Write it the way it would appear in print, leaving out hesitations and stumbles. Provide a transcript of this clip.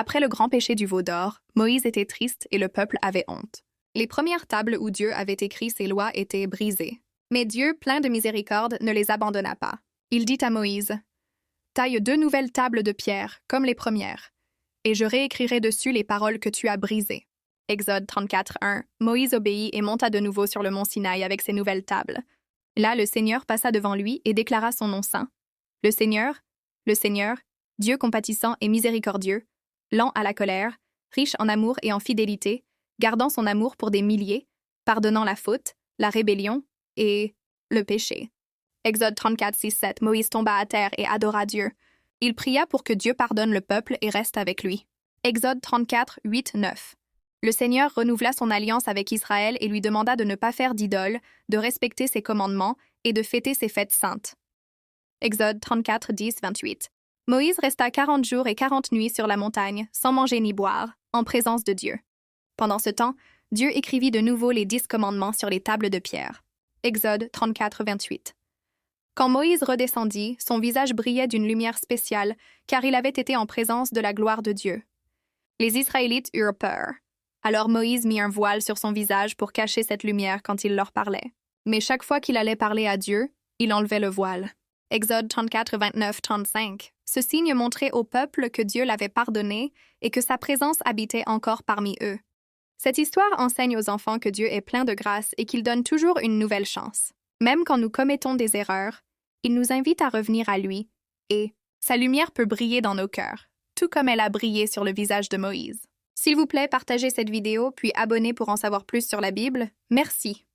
Après le grand péché du veau d'or, Moïse était triste et le peuple avait honte. Les premières tables où Dieu avait écrit ses lois étaient brisées. Mais Dieu, plein de miséricorde, ne les abandonna pas. Il dit à Moïse, « Taille 2 nouvelles tables de pierre, comme les premières, et je réécrirai dessus les paroles que tu as brisées. » Exode 34:1. Moïse obéit et monta de nouveau sur le mont Sinaï avec ses nouvelles tables. Là, le Seigneur passa devant lui et déclara son nom saint. Le Seigneur, Dieu compatissant et miséricordieux, lent à la colère, riche en amour et en fidélité, gardant son amour pour des milliers, pardonnant la faute, la rébellion et le péché. Exode 34:6-7. Moïse tomba à terre et adora Dieu. Il pria pour que Dieu pardonne le peuple et reste avec lui. Exode 34:8-9. Le Seigneur renouvela son alliance avec Israël et lui demanda de ne pas faire d'idoles, de respecter ses commandements et de fêter ses fêtes saintes. Exode 34:10-28. Moïse resta 40 jours et 40 nuits sur la montagne, sans manger ni boire, en présence de Dieu. Pendant ce temps, Dieu écrivit de nouveau les 10 commandements sur les tables de pierre. Exode 34:28. Quand Moïse redescendit, son visage brillait d'une lumière spéciale, car il avait été en présence de la gloire de Dieu. Les Israélites eurent peur. Alors Moïse mit un voile sur son visage pour cacher cette lumière quand il leur parlait. Mais chaque fois qu'il allait parler à Dieu, il enlevait le voile. Exode 34:29-35. Ce signe montrait au peuple que Dieu l'avait pardonné et que sa présence habitait encore parmi eux. Cette histoire enseigne aux enfants que Dieu est plein de grâce et qu'il donne toujours une nouvelle chance. Même quand nous commettons des erreurs, il nous invite à revenir à lui et sa lumière peut briller dans nos cœurs, tout comme elle a brillé sur le visage de Moïse. S'il vous plaît, partagez cette vidéo puis abonnez pour en savoir plus sur la Bible. Merci.